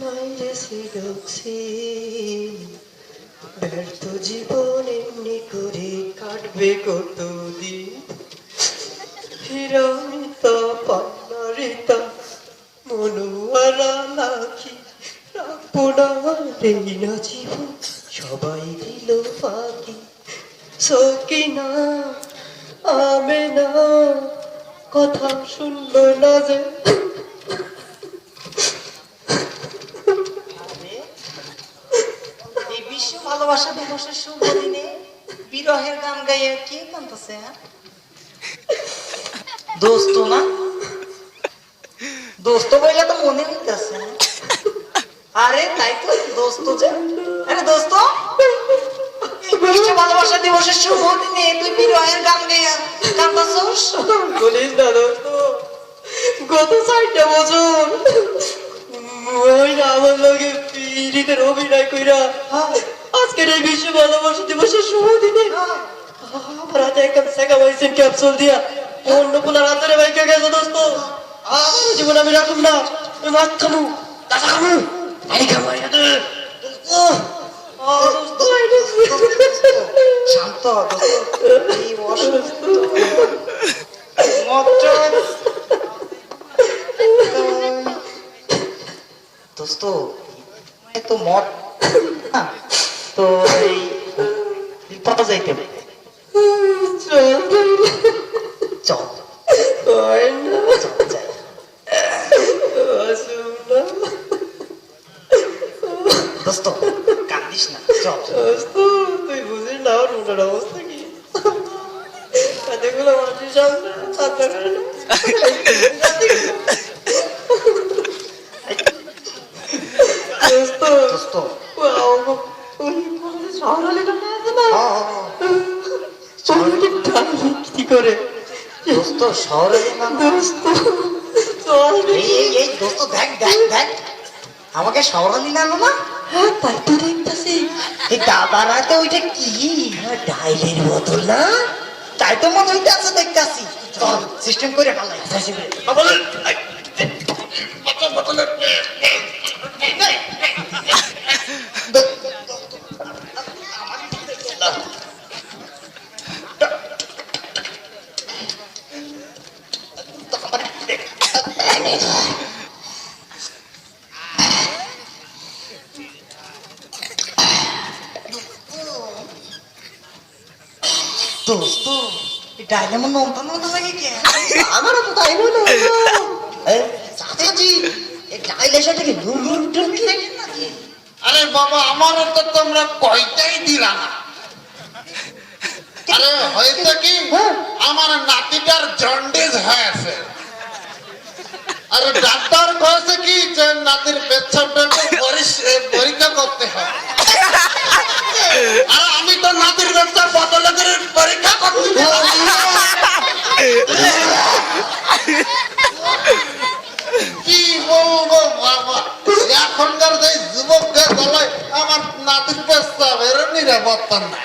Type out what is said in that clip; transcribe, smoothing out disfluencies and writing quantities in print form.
নাই রে সিরক্সিন ব্যর্থ জীবন এমনি করে কাটবে কতদিন হিরামিতা পান্নারিতা মনোয়ারা লাখি রাখবো না রে না জীবন সবাই দিল ফাঁকি সকিনা আমেনা কথা শুনলো না যে এই বিশ্ব ভালোবাসা দিবসের শুভ দিনে বিরহের গান গাইয়া কে কাঁদতেছে? দোস্ত না, দোস্ত বইলে তো মনে হইতেছে। আরে তাই তো দোস্ত যে। আরে দোস্ত, এই বিশ্ব ভালোবাসা দিবসের শুভ দিনে তুই বিরহের গান গাইয়া কাঁদতেছস? বলিস না দোস্ত, গত 4টা বছর ওই না আমার লগে পীড়িতের অভিনয় কইরা আজকের এই বিশ্ব ভালোবাসা দিবসের শুভ দিনে আমার হাতে একটা সেকামাইসিন ক্যাপসুল দিয়া অন্য পোলার হাতের বাইকে গেছে দোস্ত। আমার জীবন আমি রাখুন না, আমি মাছ খামু, দাদা খামু, আই খামু, শান্ত দোস্ত, তো মদ তো এই পাতা যাইতে চল দোস্ত, কান্দিস না, চল। তুই বুঝিস না আমার মনের অবস্থা কি? এতগুলো মানুষের সামনে করে দোস্ত শহরে দোস্ত এই দোস্ত দেখ দেখ দেখ আমাকে শহরে নিয়ে আনো না। হ্যাঁ তাই তো দেখতেছি। এই দাদারা তো ওইটা কি ডাইলের বোতল না? তাই তো মনে হইতেছে দেখতেছি। চল সিস্টেম করে ফেলাই। দোস্ত ডাইলে মনে নন্দন নন্দন লাগে কে? আমারও তো তাই মনে হলো। চাচাজি এই ডাইলে সেটাকে নুন টুন কি লাগে নাকি? আরে বাবা, আমারও তো তোমরা কয়টাই দিলা না। আরে হয়েছে কি, আমার নাতিটার জন্ডিস হয়েছে। আরে ডাক্তার কয়েছে কি যে নাতির পেচ্ছাপটাকে পরীক্ষা করতে হয়। আর আমি তো নাতির পেচ্ছাপ বদলে করে পরীক্ষা করতে কি বলবো বাবা, এখনকার যে যুবকদের গলায় আমার নাতির পেচ্ছাপ এর নিরাপত্তা নাই।